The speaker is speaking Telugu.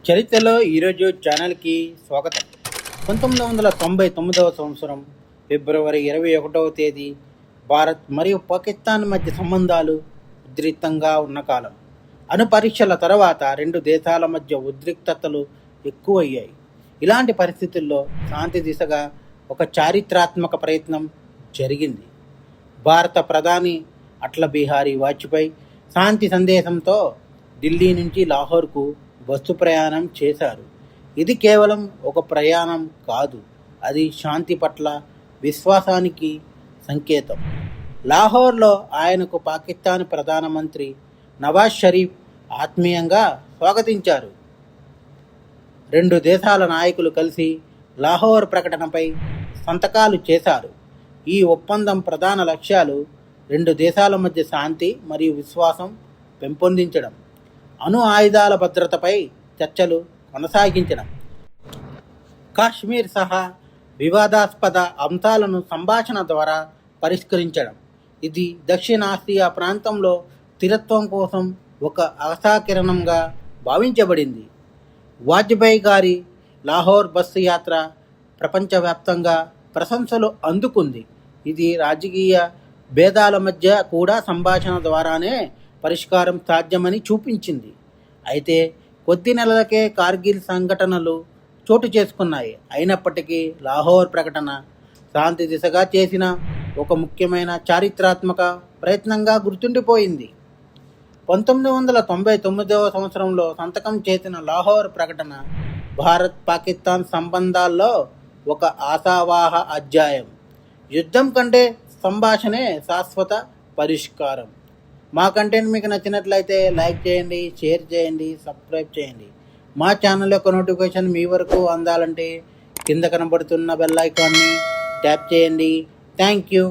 చరిత్రలో ఈరోజు ఛానల్కి స్వాగతం. 1999వ సంవత్సరం ఫిబ్రవరి 21వ తేదీ భారత్ మరియు పాకిస్తాన్ మధ్య సంబంధాలు ఉద్రిక్తంగా ఉన్న కాలం. అణు పరీక్షల తర్వాత రెండు దేశాల మధ్య ఉద్రిక్తతలు ఎక్కువయ్యాయి. ఇలాంటి పరిస్థితుల్లో శాంతి దిశగా ఒక చారిత్రాత్మక ప్రయత్నం జరిగింది. భారత ప్రధాని అటల్ బిహారీ వాజ్పేయి శాంతి సందేశంతో ఢిల్లీ నుంచి లాహోర్కు బస్సు ప్రయాణం చేశారు. ఇది కేవలం ఒక ప్రయాణం కాదు, అది శాంతి పట్ల విశ్వాసానికి సంకేతం. లాహోర్లో ఆయనకు పాకిస్తాన్ ప్రధానమంత్రి నవాజ్ షరీఫ్ ఆత్మీయంగా స్వాగతించారు. రెండు దేశాల నాయకులు కలిసి లాహోర్ ప్రకటనపై సంతకాలు చేశారు. ఈ ఒప్పందం ప్రధాన లక్ష్యాలు రెండు దేశాల మధ్య శాంతి మరియు విశ్వాసం పెంపొందించడం, అణు ఆయుధాల భద్రతపై చర్చలు కొనసాగించడం, కాశ్మీర్ సహా వివాదాస్పద అంశాలను సంభాషణ ద్వారా పరిష్కరించడం. ఇది దక్షిణాసియా ప్రాంతంలో స్థిరత్వం కోసం ఒక ఆశాకిరణంగా భావించబడింది. వాజ్పేయి గారి లాహోర్ బస్సు యాత్ర ప్రపంచవ్యాప్తంగా ప్రశంసలు అందుకుంది. ఇది రాజకీయ భేదాల మధ్య కూడా సంభాషణ ద్వారానే పరిష్కారం సాధ్యమని చూపించింది. అయితే కొద్ది నెలలకే కార్గిల్ సంఘటనలు చోటు చేసుకున్నాయి. అయినప్పటికీ లాహోర్ ప్రకటన శాంతి దిశగా చేసిన ఒక ముఖ్యమైన చారిత్రాత్మక ప్రయత్నంగా గుర్తుండిపోయింది. 1999వ సంవత్సరంలో సంతకం చేసిన లాహోర్ ప్రకటన భారత్ పాకిస్తాన్ సంబంధాల్లో ఒక ఆశావాహ అధ్యాయం. యుద్ధం కంటే సంభాషణే శాశ్వత పరిష్కారం. మా కంటెంట్ మీకు నచ్చినట్లయితే లైక్ చేయండి, షేర్ చేయండి, సబ్స్క్రైబ్ చేయండి. మా ఛానల్ యొక్క నోటిఫికేషన్ మీ వరకు అందాలంటే కింద కనబడుతున్న బెల్ ఐకాన్ని ట్యాప్ చేయండి. Thank you.